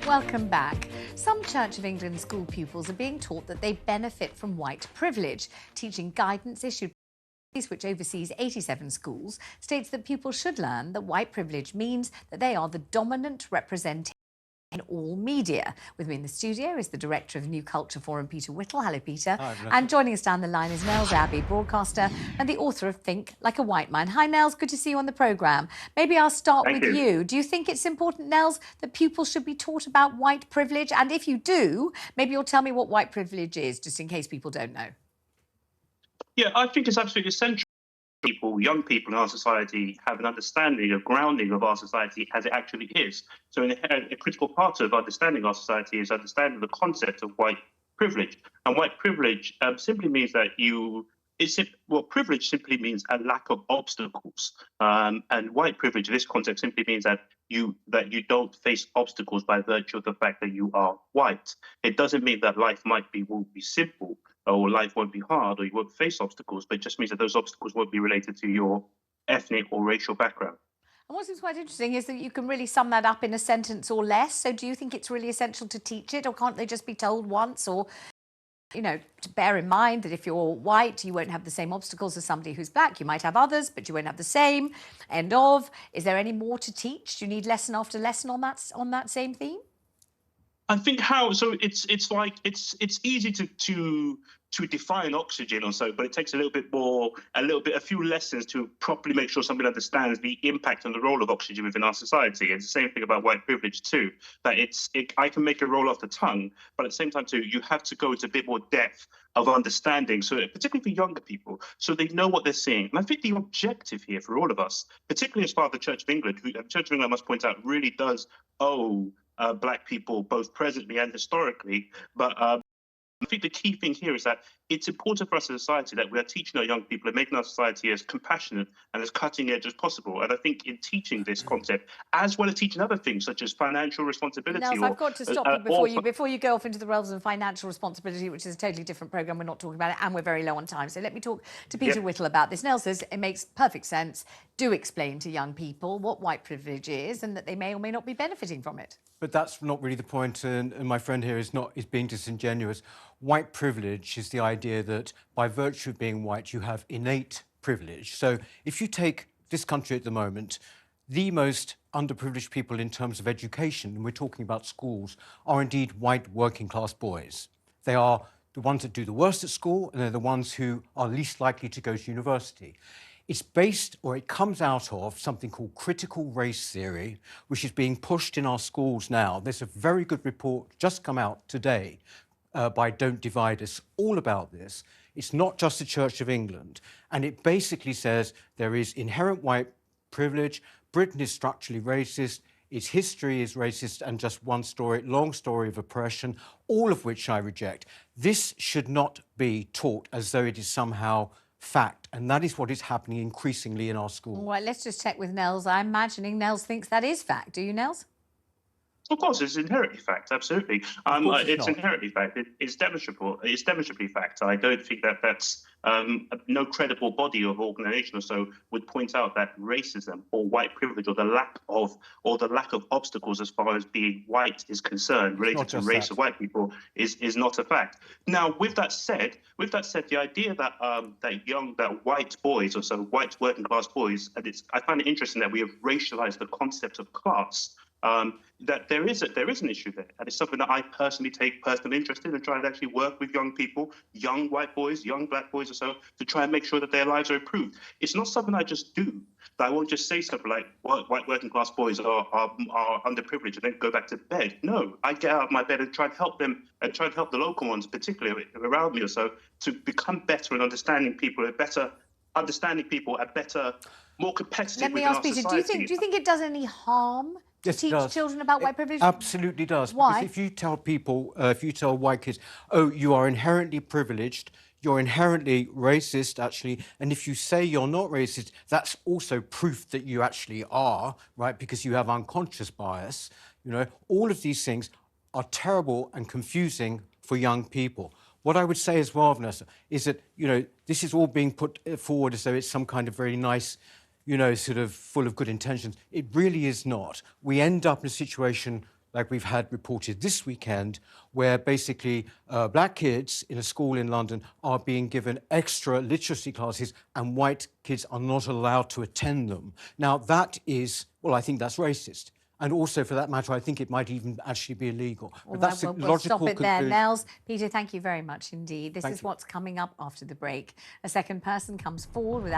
Welcome back. Some Church of England school pupils are being taught that they benefit from white privilege. Teaching guidance issued by which oversees 87 schools states that pupils should learn that white privilege means that they are the dominant representation in all media. With me in the studio is the director of the New Culture Forum, Peter Whittle. Hello, Peter. Hi, and joining us down the line is Nels Abbey, broadcaster and the author of Think Like a White Man. Hi, Nels. Good to see you on the programme. Maybe I'll start with you. Do you think it's important, Nels, that pupils should be taught about white privilege? And if you do, maybe you'll tell me what white privilege is, just in case people don't know. Yeah, I think it's absolutely essential. Young people in our society have an understanding, a grounding of our society as it actually is. So a critical part of understanding our society is understanding the concept of white privilege. And white privilege simply means that privilege simply means a lack of obstacles. And white privilege in this context simply means that you don't face obstacles by virtue of the fact that you are white. It doesn't mean that life won't be simple, or life won't be hard, or you won't face obstacles, but it just means that those obstacles won't be related to your ethnic or racial background. And what seems quite interesting is that you can really sum that up in a sentence or less. So do you think it's really essential to teach it, or can't they just be told once, or, you know, to bear in mind that if you're white, you won't have the same obstacles as somebody who's black. You might have others, but you won't have the same. End of. Is there any more to teach? Do you need lesson after lesson on that same theme? I think it's easy to define oxygen or so, but it takes a few lessons to properly make sure somebody understands the impact and the role of oxygen within our society. It's the same thing about white privilege too, that I can make it roll off the tongue, but at the same time too, you have to go into a bit more depth of understanding, so particularly for younger people, so they know what they're seeing. And I think the objective here for all of us, particularly as part of the Church of England, who Church of England, I must point out, really does owe black people both presently and historically, but I think the key thing here is that it's important for us as a society that we are teaching our young people and making our society as compassionate and as cutting edge as possible. And I think in teaching this concept, as well as teaching other things such as financial responsibility. Nels, I've got to stop you before you go off into the realms of financial responsibility, which is a totally different programme. We're not talking about it, and we're very low on time. So let me talk to Peter Whittle about this. Nels says it makes perfect sense. Do explain to young people what white privilege is and that they may or may not be benefiting from it. But that's not really the point, and my friend here is being disingenuous. White privilege is the idea that by virtue of being white, you have innate privilege. So if you take this country at the moment, the most underprivileged people in terms of education, and we're talking about schools, are indeed white working class boys. They are the ones that do the worst at school, and they're the ones who are least likely to go to university. It's based, or it comes out of, something called critical race theory, which is being pushed in our schools now. There's a very good report just come out today by Don't Divide Us, all about this. It's not just the Church of England. And it basically says there is inherent white privilege, Britain is structurally racist, its history is racist, and just one story, long story of oppression, all of which I reject. This should not be taught as though it is somehow fact, and that is what is happening increasingly in our schools. Well, let's just check with Nels. I'm imagining Nels thinks that is fact. Do you, Nels? Of course, it's inherently fact, absolutely. It's inherently fact. It's demonstrable. It's demonstrably fact. I don't think that that's no credible body of organisation or so would point out that racism or white privilege or the lack of obstacles as far as being white is concerned, related to race of white people, is not a fact. Now, with that said, the idea that that white boys, or so white working class boys, and I find it interesting that we have racialized the concept of class. That there is an issue there, and it's something that I personally take personal interest in and try and actually work with young people, young white boys, young black boys or so, to try and make sure that their lives are improved. It's not something I just do. I won't just say something like white working class boys are underprivileged and then go back to bed. No, I get out of my bed and try and help them, and try and help the local ones, particularly around me or so, to become better and understanding people, more competitive. Let me ask Peter, do you think it does any harm to teach children about white privilege? It absolutely does. Why? Because if you tell people, if you tell white kids, oh, you are inherently privileged, you're inherently racist, actually, and if you say you're not racist, that's also proof that you actually are, right, because you have unconscious bias. You know, all of these things are terrible and confusing for young people. What I would say as well, Vanessa, is that, you know, this is all being put forward as though it's some kind of very nice, you know, sort of full of good intentions. It really is not. We end up in a situation like we've had reported this weekend, where basically black kids in a school in London are being given extra literacy classes and white kids are not allowed to attend them. Now, that is, well, I think that's racist. And also, for that matter, I think it might even actually be illegal. But that's we'll logical stop it there. conclusion. Nels, Peter, thank you very much indeed. This Thank is you. what's coming up after the break. A second person comes forward with